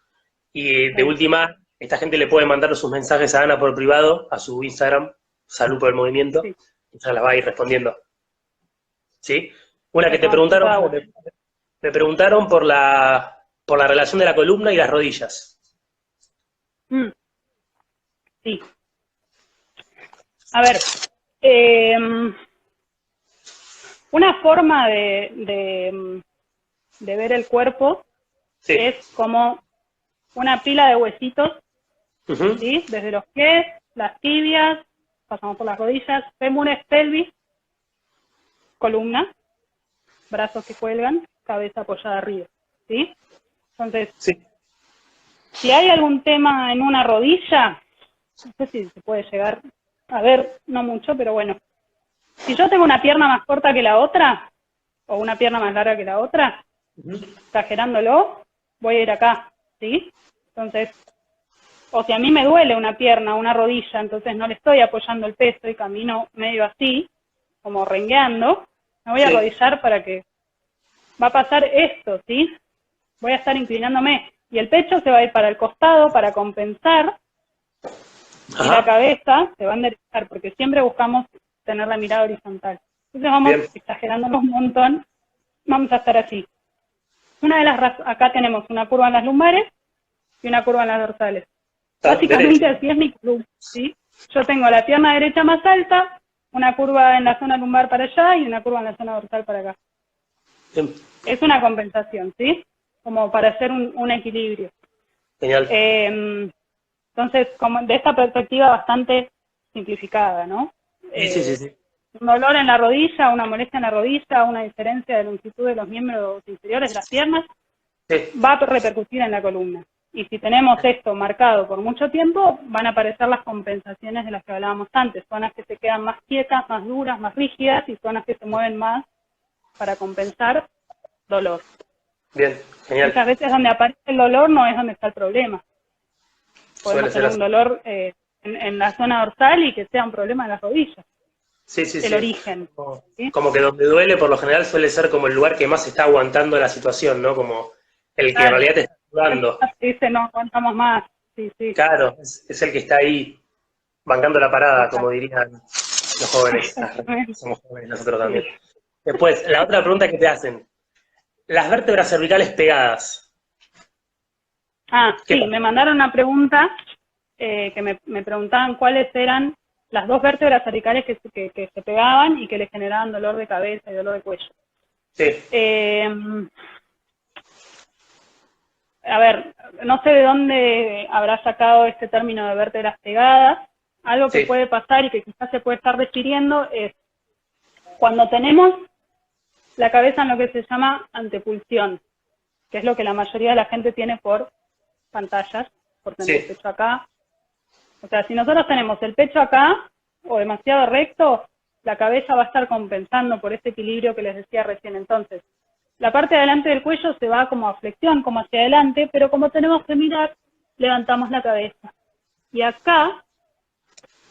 Y de Sí. última, esta gente le puede mandar sus mensajes a Ana por privado, a su Instagram, Salud por el Movimiento, Sí, y ella las va a ir respondiendo. ¿Sí? Una que voy a te tomar un poquito de preguntaron, agua. me preguntaron por la relación de la columna y las rodillas. Mm, sí. A ver, eh, una forma de ver el cuerpo Sí. es como una pila de huesitos, Ujú. ¿sí? Desde los pies, las tibias, pasamos por las rodillas, fémures, pelvis, columna, brazos que cuelgan, cabeza apoyada arriba, ¿sí? Entonces, Sí. si hay algún tema en una rodilla, no sé si se puede llegar a ver, no mucho, pero bueno. Si yo tengo una pierna más corta que la otra, o una pierna más larga que la otra, Ujú. exagerándolo, voy a ir acá, ¿sí? Entonces, o si a mí me duele una pierna, una rodilla, entonces no le estoy apoyando el peso y camino medio así, como rengueando, me voy a Sí. arrodillar para que va a pasar esto, ¿sí? Voy a estar inclinándome. Y el pecho se va a ir para el costado para compensar, y la cabeza se va a enderezar, porque siempre buscamos tener la mirada horizontal. Entonces vamos exagerándonos un montón, vamos a estar así. Acá tenemos una curva en las lumbares y una curva en las dorsales. Básicamente así es mi columna, ¿sí? Yo tengo la pierna derecha más alta, una curva en la zona lumbar para allá y una curva en la zona dorsal para acá. Bien. Es una compensación, ¿sí? Como para hacer un equilibrio. Genial. Entonces, como de esta perspectiva bastante simplificada, ¿no? Sí. Un dolor en la rodilla, una molestia en la rodilla, una diferencia de longitud de los miembros inferiores de las piernas, va a repercutir en la columna. Y si tenemos esto marcado por mucho tiempo, van a aparecer las compensaciones de las que hablábamos antes, zonas que se quedan más quietas, más duras, más rígidas, y zonas que se mueven más para compensar dolor. Bien, genial. Muchas veces donde aparece el dolor no es donde está el problema. Podemos tener un dolor en la zona dorsal y que sea un problema en las rodillas. Sí. El origen. ¿Sí? Como que donde duele, por lo general, suele ser como el lugar que más está aguantando la situación, ¿no? Como el que en realidad te está ayudando. Dice, no aguantamos más. Sí. Claro, es el que está ahí bancando la parada, como dirían los jóvenes. Somos jóvenes nosotros también. Después, la otra pregunta que te hacen. Las vértebras cervicales pegadas. Sí, me mandaron una pregunta que me preguntaban cuáles eran las dos vértebras cervicales que se pegaban y que les generaban dolor de cabeza y dolor de cuello. Sí. A ver, no sé de dónde habrá sacado este término de vértebras pegadas. Algo que puede pasar y que quizás se puede estar refiriendo es cuando tenemos la cabeza en lo que se llama antepulsión, que es lo que la mayoría de la gente tiene por pantallas, por tener el pecho acá. O sea, si nosotros tenemos el pecho acá o demasiado recto, la cabeza va a estar compensando por este equilibrio que les decía recién. Entonces, la parte de adelante del cuello se va como a flexión, como hacia adelante, pero como tenemos que mirar, levantamos la cabeza. Y acá,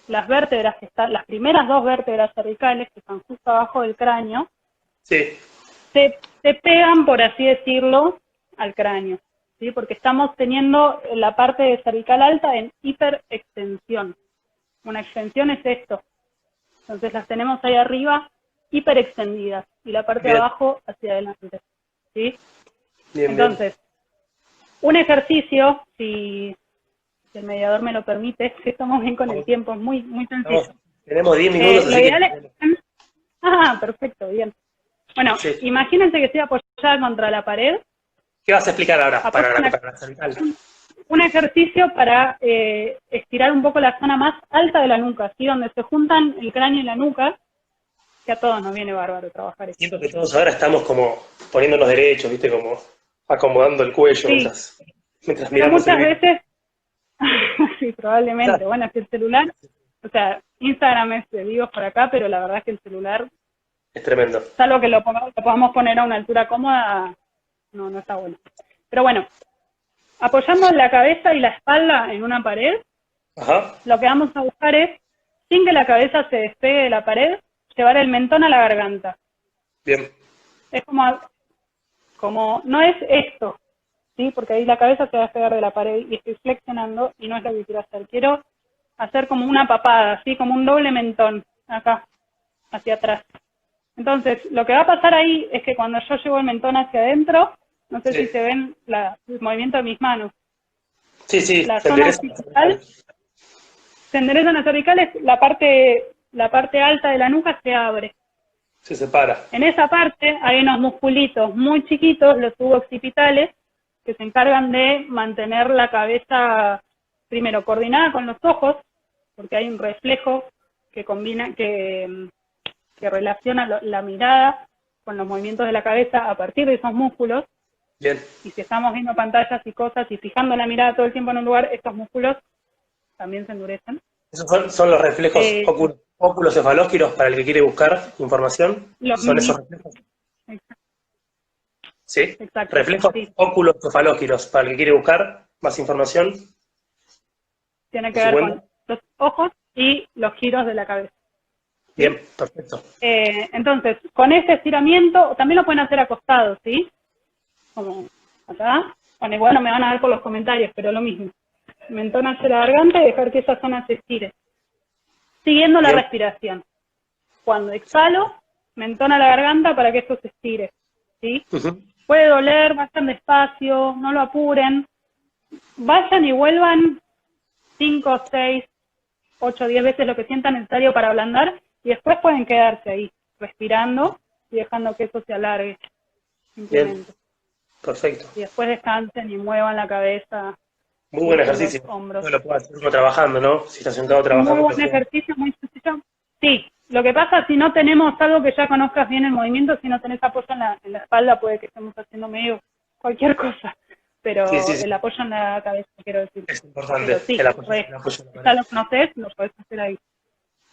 las vértebras que están, las primeras dos vértebras cervicales, que están justo abajo del cráneo, se pegan, por así decirlo, al cráneo, ¿sí? Porque estamos teniendo la parte cervical alta en hiperextensión. Una extensión es esto. Entonces las tenemos ahí arriba hiperextendidas y la parte de abajo hacia adelante, ¿sí? Entonces, un ejercicio, si el mediador me lo permite, que estamos bien con el tiempo, es muy sencillo. Tenemos 10 minutos, lo ideal es... perfecto, bien. Bueno, imagínense que estoy apoyada contra la pared. ¿Qué vas a explicar ahora para la cervical? Un ejercicio para estirar un poco la zona más alta de la nuca, ¿sí? Donde se juntan el cráneo y la nuca, que a todos nos viene bárbaro trabajar eso. Siento que todos ahora estamos como poniéndonos derechos, ¿viste? Como acomodando el cuello mientras miramos. Muchas veces, sí, probablemente. Claro. Bueno, es que el celular, o sea, Instagram es de vivos por acá, pero la verdad es que el celular... Es tremendo. Salvo que lo podamos poner a una altura cómoda, no está bueno. Pero bueno, apoyando la cabeza y la espalda en una pared, lo que vamos a buscar es, sin que la cabeza se despegue de la pared, llevar el mentón a la garganta. Bien. Es como no es esto, ¿sí? Porque ahí la cabeza se va a despegar de la pared y estoy flexionando y no es lo que quiero hacer. Quiero hacer como una papada, ¿sí? Como un doble mentón, acá, hacia atrás. Entonces, lo que va a pasar ahí es que cuando yo llevo el mentón hacia adentro, no sé si se ven el movimiento de mis manos. Sí, la zona occipital se enderezan las cervicales, la parte alta de la nuca se abre. Se separa. En esa parte hay unos musculitos muy chiquitos, los suboccipitales, que se encargan de mantener la cabeza, primero, coordinada con los ojos, porque hay un reflejo que combina, que relaciona la mirada con los movimientos de la cabeza a partir de esos músculos. Bien. Y si estamos viendo pantallas y cosas y fijando la mirada todo el tiempo en un lugar, estos músculos también se endurecen. ¿Esos son los reflejos óculocefalósquiros para el que quiere buscar información? ¿Son esos reflejos? Exacto. ¿Sí? Exacto. Reflejos óculocefalósquiros para el que quiere buscar más información. Tiene que ver con los ojos y los giros de la cabeza. Bien, perfecto. Entonces, con ese estiramiento, también lo pueden hacer acostados, ¿sí? Como acá. Bueno, igual no me van a ver por los comentarios, pero lo mismo. Mentón hacia la garganta y dejar que esa zona se estire. Siguiendo la Bien. respiración. Cuando exhalo, mentón a la garganta para que esto se estire, ¿sí? Ujú. Puede doler, vayan despacio, no lo apuren. Vayan y vuelvan 5, 6, 8, 10 veces lo que sientan necesario para ablandar y después pueden quedarse ahí, respirando y dejando que eso se alargue. Bien, Simplemente. perfecto. Y después descansen y muevan la cabeza, Muy buen bajen los ejercicio. hombros. No lo puede hacer uno trabajando, ¿no? Si está sentado Muy trabajando, buen ejercicio, muy sencillo. Sí, lo que pasa si no tenemos algo que ya conozcas bien el movimiento, si no tenés apoyo en la espalda, puede que estemos haciendo medio cualquier cosa, sí, pero sí, sí. el apoyo en la cabeza, quiero decir. Es importante Pero sí, el apoyo, pues, el apoyo en la ya pared. lo conoces, lo podés hacer ahí.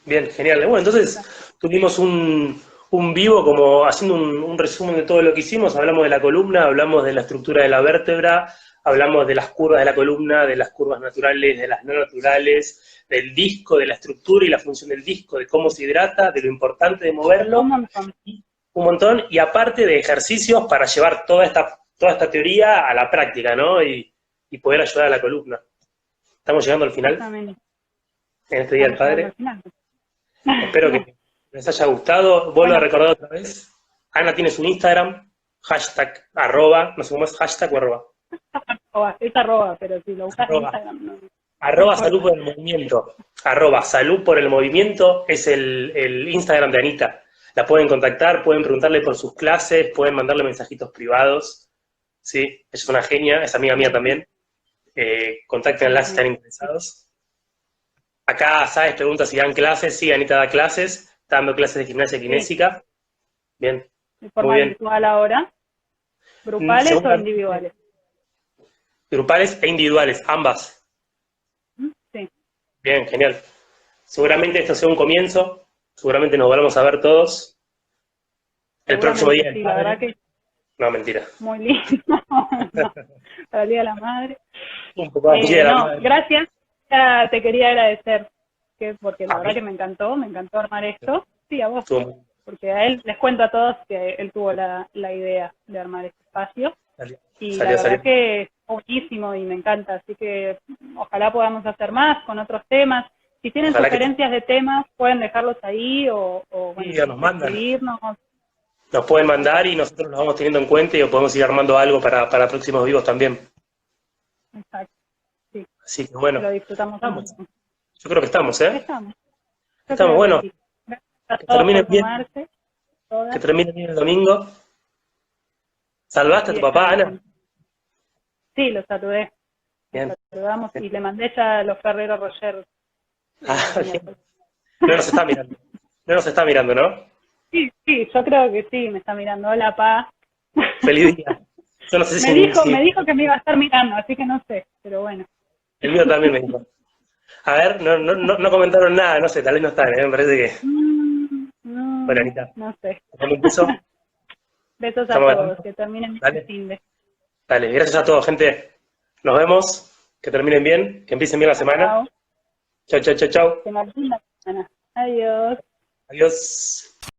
Bien, genial. Bueno, entonces tuvimos un vivo como haciendo un resumen de todo lo que hicimos. Hablamos de la columna, hablamos de la estructura de la vértebra, hablamos de las curvas de la columna, de las curvas naturales, de las no naturales, del disco, de la estructura y la función del disco, de cómo se hidrata, de lo importante de Un moverlo, montón. un montón, y aparte de ejercicios para llevar toda esta teoría a la práctica, ¿no? Y poder ayudar a la columna. Estamos llegando al final, Exactamente. en este Día del Estamos llegando Padre. al final. Espero que les haya gustado. Vuelvo a Bueno, recordar otra vez. Ana tiene su Instagram, hashtag, arroba, no sé cómo es, hashtag o arroba. es arroba, pero si lo usas en Arroba, Instagram no arroba salud importa. por el movimiento. Arroba salud por el movimiento es el Instagram de Anita. La pueden contactar, pueden preguntarle por sus clases, pueden mandarle mensajitos privados. Sí, ella es una genia, es amiga mía también. Contáctenla si están interesados. Acá, ¿sabes? Pregunta si dan clases. Sí, Anita da clases. Está dando clases de gimnasia Sí, kinésica. Bien, de muy forma bien. virtual ahora. ¿Grupales o Seguramente individuales? grupales e individuales, ambas. Sí, Bien, genial. Seguramente esto sea un comienzo. Seguramente nos volvamos a ver todos el próximo Día seguramente del sí, la verdad Padre. que No, mentira. muy lindo. No, para el Día de la Madre. Un poco más de la No, madre. gracias. Ya te quería agradecer, porque la A verdad mí que me encantó armar esto. Sí, a vos, estuvo muy porque a él, les cuento a todos que él tuvo la idea de armar este espacio. salió, Y la salió, verdad salió. que es buenísimo y me encanta, así que ojalá podamos hacer más con otros temas. Si tienen Ojalá que sugerencias de temas, pueden dejarlos ahí sí, bueno, ya nos mandan. escribirnos. Nos pueden mandar y Exacto, nosotros los vamos teniendo en cuenta y podemos ir armando algo para próximos vivos también. exacto, sí, Así que bueno, lo disfrutamos un estamos. montón. Yo creo que estamos, ¿eh? Estamos, yo Estamos, creo que bueno, sí. Gracias a que todos terminen por bien, sumarse, que todas, terminen bien el domingo. ¿Salvaste a y tu papá, estaremos Ana? en... Sí, lo saludé, lo Bien. saludamos y le mandé ya a los Ferrero Roger Ah, el bien. miércoles. No nos está mirando. No nos está mirando, ¿no? Sí, sí, yo creo que sí, me está mirando. Hola, pa. Feliz día. Yo no sé Me dijo que me iba a estar mirando, así que no sé, pero bueno. el mío también me dijo. A ver, no comentaron nada, no sé, tal vez no están, ¿eh? Me parece que. Bueno, Anita, No sé. te mando un beso. Besos a Estamos todos, hablando. que terminen bien el Dale, fin de. dale. Gracias a todos, gente. Nos vemos. Que terminen bien, que empiecen bien la semana. Chao. Chau, chau, chau, chau. Que me linda semana. Adiós. Adiós.